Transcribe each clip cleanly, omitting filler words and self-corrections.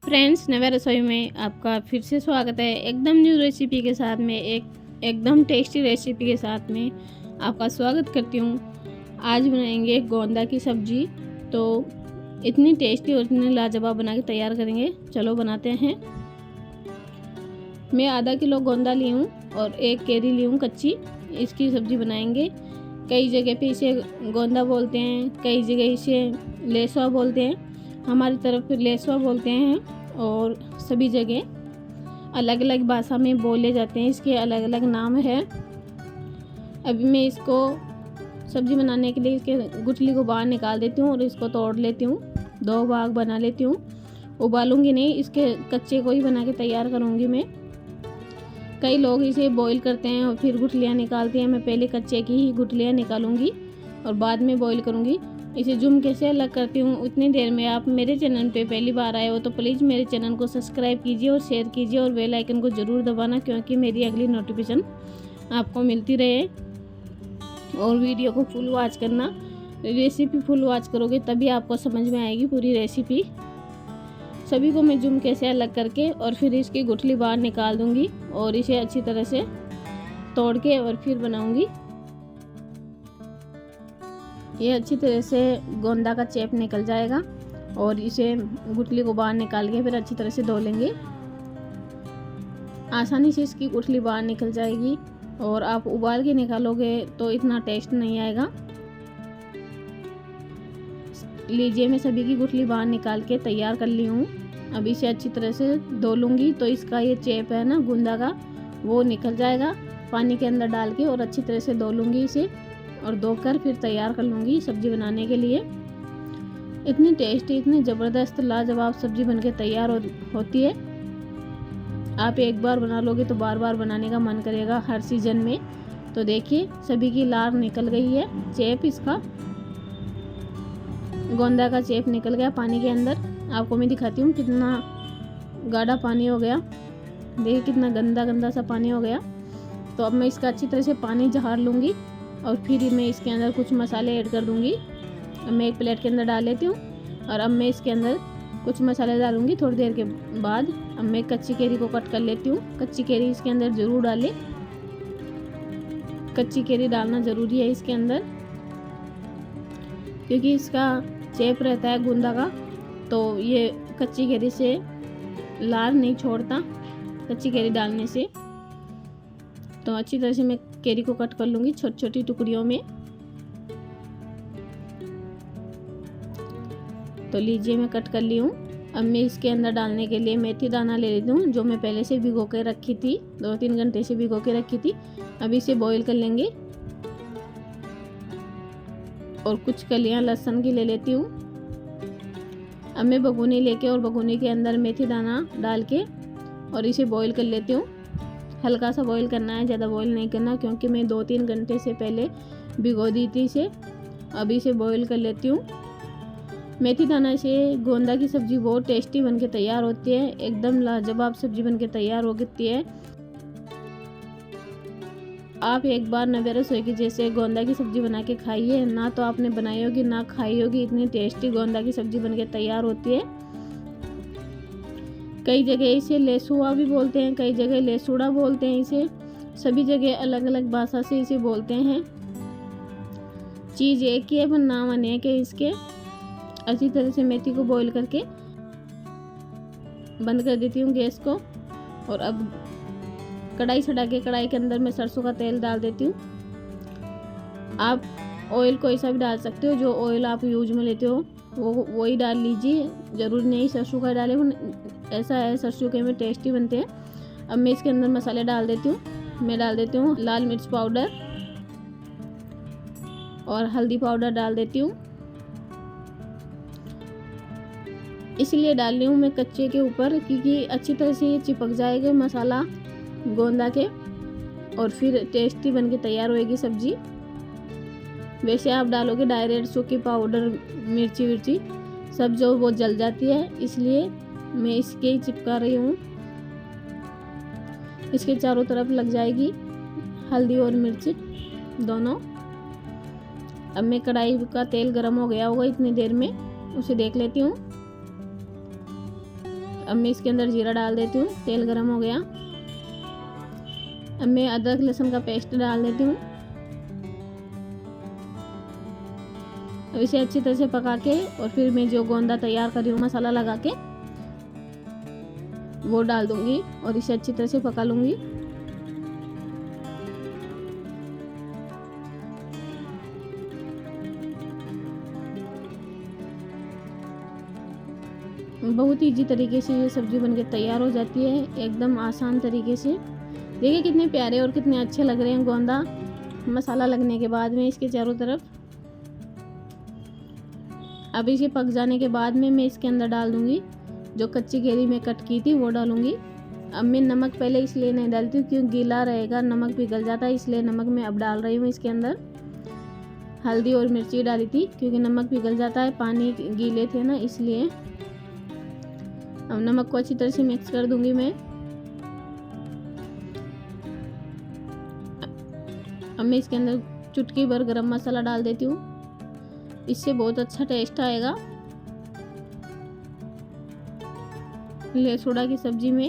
Friends, नवे रसोई में आपका फिर से स्वागत है। एकदम न्यू रेसिपी के साथ में एकदम टेस्टी रेसिपी के साथ में आपका स्वागत करती हूँ। आज बनाएंगे गोंदा की सब्जी। तो इतनी टेस्टी और इतनी लाजवाब बना के तैयार करेंगे। चलो बनाते हैं। मैं आधा किलो गोंदा ली हूँ और 1 केरी ली हूँ कच्ची। इसकी सब्जी बनाएंगे। कई जगह पे इसे गोंदा बोलते हैं, कई जगह इसे लेसवा बोलते हैं। हमारी तरफ लेसवा बोलते हैं और सभी जगह अलग अलग भाषा में बोले जाते हैं। इसके अलग अलग नाम है। अभी मैं इसको सब्जी बनाने के लिए इसके गुठली को बाहर निकाल देती हूँ और इसको तोड़ लेती हूँ। 2 भाग बना लेती हूँ। उबालूंगी नहीं, इसके कच्चे को ही बना के तैयार करूँगी मैं। कई लोग इसे बॉईल करते हैं और फिर गुठलियाँ निकालते हैं। मैं पहले कच्चे की ही गुठलियाँ निकालूंगी और बाद में बॉईल करूँगी। इसे जुम कैसे अलग करती हूँ उतनी देर में आप मेरे चैनल पे पहली बार आए हो तो प्लीज़ मेरे चैनल को सब्सक्राइब कीजिए और शेयर कीजिए और बेल आइकन को ज़रूर दबाना, क्योंकि मेरी अगली नोटिफिकेशन आपको मिलती रहे। और वीडियो को फुल वॉच करना। रेसिपी फुल वॉच करोगे तभी आपको समझ में आएगी पूरी रेसिपी। सभी को मैं जुम कैसे अलग करके और फिर इसकी गुठली बाहर निकाल दूँगी और इसे अच्छी तरह से तोड़ के और फिर बनाऊँगी। ये अच्छी तरह से गोंदा का चेप निकल जाएगा और इसे गुठली को बाहर निकाल के फिर अच्छी तरह से धो लेंगे। आसानी से इसकी गुठली बाहर निकल जाएगी और आप उबाल के निकालोगे तो इतना टेस्ट नहीं आएगा। लीजिए, मैं सभी की गुठली बाहर निकाल के तैयार कर ली हूँ। अब इसे अच्छी तरह से धो लूँगी तो इसका ये चेप है ना गोंदा का, वो निकल जाएगा। पानी के अंदर डाल के और अच्छी तरह से धो लूँगी इसे और धोकर फिर तैयार कर लूँगी सब्जी बनाने के लिए। इतनी टेस्टी, इतनी ज़बरदस्त लाजवाब सब्जी बनके तैयार होती है। आप एक बार बना लोगे तो बार बार बनाने का मन करेगा हर सीज़न में। तो देखिए, सभी की लार निकल गई है। चेप इसका गोंदा का चेप निकल गया पानी के अंदर। आपको मैं दिखाती हूँ कितना गाढ़ा पानी हो गया। देखिए कितना गंदा गंदा सा पानी हो गया। तो अब मैं इसका अच्छी तरह से पानी झाड़ लूँगी और फिर मैं इसके अंदर कुछ मसाले ऐड कर दूँगी। अब मैं एक प्लेट के अंदर डाल लेती हूँ और अब मैं इसके अंदर कुछ मसाले डालूँगी थोड़ी देर के बाद। अब मैं कच्ची केरी को कट कर लेती हूँ। कच्ची केरी इसके अंदर ज़रूर डालें। कच्ची केरी डालना ज़रूरी है इसके अंदर, क्योंकि इसका चेप रहता है गोंदा का, तो ये कच्ची केरी से लार नहीं छोड़ता कच्ची केरी डालने से। तो अच्छी तरह से मैं केरी को कट कर लूँगी छोटी छोटी टुकड़ियों में। तो लीजिए, मैं कट कर ली हूँ। अब मैं इसके अंदर डालने के लिए मेथी दाना ले लेती हूँ, जो मैं पहले से भिगो के रखी थी। 2-3 घंटे से भिगो के रखी थी। अब इसे बॉईल कर लेंगे और कुछ कलियाँ लहसुन की ले लेती हूँ। अब मैं भगोनी लेके और भगोनी के अंदर मेथी दाना डाल के और इसे बॉईल कर लेती हूँ। हल्का सा बॉईल करना है, ज़्यादा बॉईल नहीं करना, क्योंकि मैं 2-3 घंटे से पहले भिगो दी थी इसे। अभी इसे बॉईल कर लेती हूँ। मेथी दाना से गोंदा की सब्ज़ी बहुत टेस्टी बनके तैयार होती है। एकदम लाजवाब सब्ज़ी बनके तैयार होती है। आप एक बार नवे रसोई की जैसे गोंदा की सब्ज़ी बना के खाइए, ना तो आपने बनाई होगी ना खाई होगी। इतनी टेस्टी गोंदा की सब्ज़ी बनके तैयार होती है। कई जगह इसे लेसुआ भी बोलते हैं, कई जगह लेसुड़ा बोलते हैं इसे। सभी जगह अलग अलग भाषा से इसे बोलते हैं। चीज़ एक ही है पर नाम अनेक है इसके। अच्छी तरह से मेथी को बॉईल करके बंद कर देती हूँ गैस को और अब कढ़ाई चढ़ा के कढ़ाई के अंदर मैं सरसों का तेल डाल देती हूँ। आप ऑयल कोई सा भी डाल सकते हो, जो ऑयल आप यूज में लेते हो वो ही डाल लीजिए। ज़रूरी नहीं सरसों का डाले, ऐसा है सरसों के में टेस्टी बनते हैं। अब मैं इसके अंदर मसाले डाल देती हूँ। मैं डाल देती हूँ लाल मिर्च पाउडर और हल्दी पाउडर डाल देती हूँ। इसलिए डाल रही हूँ मैं कच्चे के ऊपर, क्योंकि अच्छी तरह से ये चिपक जाएगा मसाला गोंदा के और फिर टेस्टी बनके तैयार होएगी सब्जी। वैसे आप डालोगे डायरेक्ट सूखी पाउडर मिर्ची विर्ची सब जो वो जल जाती है, इसलिए मैं इसके ही चिपका रही हूँ। इसके चारों तरफ लग जाएगी हल्दी और मिर्च दोनों। अब मैं कढ़ाई का तेल गर्म हो गया होगा इतनी देर में, उसे देख लेती हूँ। अब मैं इसके अंदर जीरा डाल देती हूँ। तेल गरम हो गया। अब मैं अदरक लहसुन का पेस्ट डाल देती हूँ। अब इसे अच्छी तरह से पका के और फिर मैं जो गोंदा तैयार कर रही हूँ मसाला लगा के वो डाल दूंगी और इसे अच्छी तरह से पका लूंगी। बहुत ईजी तरीके से ये सब्जी बनके तैयार हो जाती है, एकदम आसान तरीके से। देखिए कितने प्यारे और कितने अच्छे लग रहे हैं गोंदा मसाला लगने के बाद में इसके चारों तरफ। अब इसे पक जाने के बाद में मैं इसके अंदर डाल दूंगी जो कच्ची केरी में कट की थी वो डालूंगी। अब मैं नमक पहले इसलिए नहीं डालती हूँ क्योंकि गीला रहेगा, नमक पिघल जाता है, इसलिए नमक मैं अब डाल रही हूँ इसके अंदर। हल्दी और मिर्ची डाली थी क्योंकि नमक पिघल जाता है, पानी गीले थे ना इसलिए। अब नमक को अच्छी तरह से मिक्स कर दूंगी मैं। अब मैं इसके अंदर चुटकी भर गरम मसाला डाल देती हूँ, इससे बहुत अच्छा टेस्ट आएगा लहसुड़ा की सब्जी में।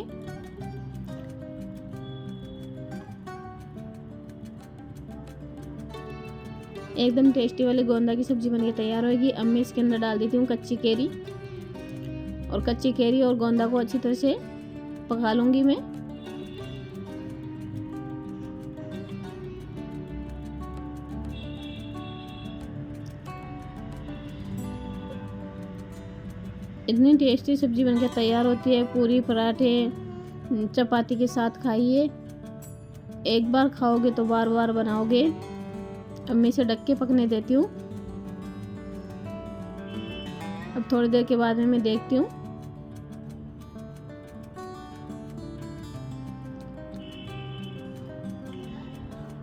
एकदम टेस्टी वाली गोंदा की सब्जी बनके तैयार होगी। अब मैं इसके अंदर डाल देती हूँ कच्ची केरी और कच्ची केरी और गोंदा को अच्छी तरह से पका लूंगी मैं। इतनी टेस्टी सब्जी बनकर तैयार होती है, पूरी पराठे चपाती के साथ खाइए। एक बार खाओगे तो बार बार बनाओगे। अब मैं इसे ढक के पकने देती हूँ। अब थोड़ी देर के बाद में मैं देखती हूँ।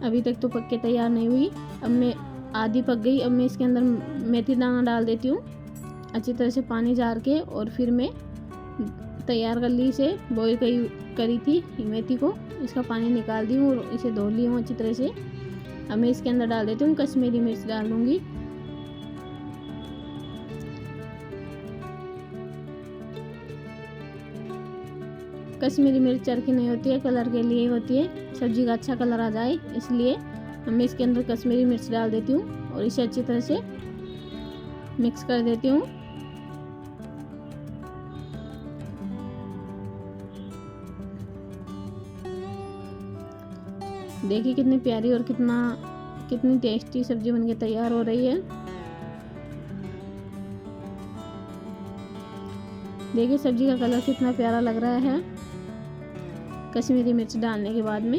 अभी तक तो पक के तैयार नहीं हुई। अब मैं आधी पक गई। अब मैं इसके अंदर मेथी दाना डाल देती हूँ अच्छी तरह से पानी जार के, और फिर मैं तैयार कर ली इसे बॉईल करी थी मेथी को, इसका पानी निकाल दी हूँ और इसे धो ली हूँ अच्छी तरह से। अब मैं इसके अंदर डाल देती हूँ कश्मीरी मिर्च डाल दूँगी। कश्मीरी मिर्च चरखी नहीं होती है, कलर के लिए होती है, सब्जी का अच्छा कलर आ जाए इसलिए। मैं इसके अंदर कश्मीरी मिर्च डाल देती हूँ और इसे अच्छी तरह से मिक्स कर देती हूँ। देखिए कितनी प्यारी और कितनी टेस्टी सब्जी बनके तैयार हो रही है। देखिए सब्जी का कलर कितना प्यारा लग रहा है कश्मीरी मिर्च डालने के बाद में।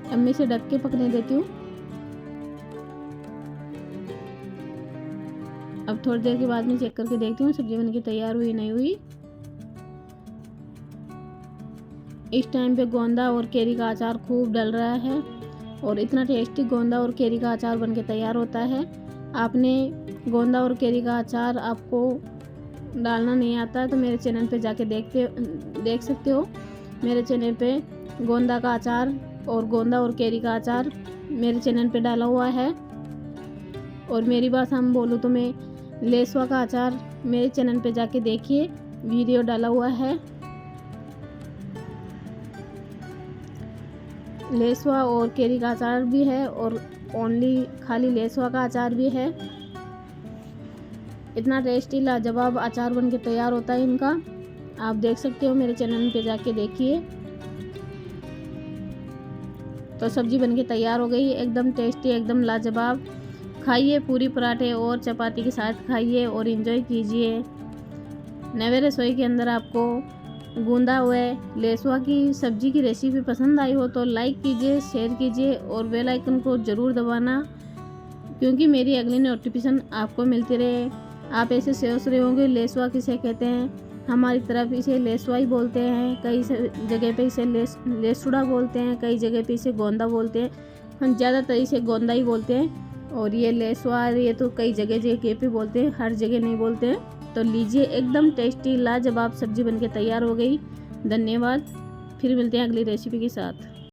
अब मैं इसे ढक के पकने देती हूँ। अब थोड़ी देर के बाद में चेक करके देखती हूँ सब्जी बनके तैयार हुई नहीं हुई। इस टाइम पे गोंदा और केरी का अचार खूब डल रहा है और इतना टेस्टी गोंदा और केरी का अचार बनके तैयार होता है। आपने गोंदा और केरी का अचार आपको डालना नहीं आता है तो मेरे चैनल पे जाके देख सकते हो। मेरे चैनल पे गोंदा का अचार और गोंदा और केरी का अचार मेरे चैनल पे डाला हुआ है। और मेरी बात हम बोलूँ तो मैं लेसवा का अचार मेरे चैनल पे जाके देखिए, वीडियो डाला हुआ है। लेसवा और केरी का अचार भी है और ओनली खाली लेसवा का अचार भी है। इतना टेस्टी लाजवाब अचार बनके तैयार होता है इनका, आप देख सकते हो, मेरे चैनल पे जाके देखिए। तो सब्जी बनके तैयार हो गई, एकदम टेस्टी, एकदम लाजवाब। खाइए पूरी पराठे और चपाती के साथ खाइए और एंजॉय कीजिए। नवे रसोई के अंदर आपको गूंदा हुए लेसवा की सब्जी की रेसिपी पसंद आई हो तो लाइक कीजिए, शेयर कीजिए और बेल आइकन को ज़रूर दबाना, क्योंकि मेरी अगली नोटिफिकेशन आपको मिलती रहे। आप ऐसे सोच रहे होंगे लेसवा किसे कहते हैं, हमारी तरफ इसे लेसवा ही बोलते हैं, कई जगह पे इसे लेसुड़ा बोलते हैं, कई जगह पे इसे गोंदा बोलते हैं। हम ज़्यादातर इसे गोंदा ही बोलते हैं। और ये लेसवा ये तो कई जगह पे बोलते हैं, हर जगह नहीं बोलते हैं। तो लीजिए, एकदम टेस्टी लाजवाब सब्जी बनके तैयार हो गई। धन्यवाद। फिर मिलते हैं अगली रेसिपी के साथ।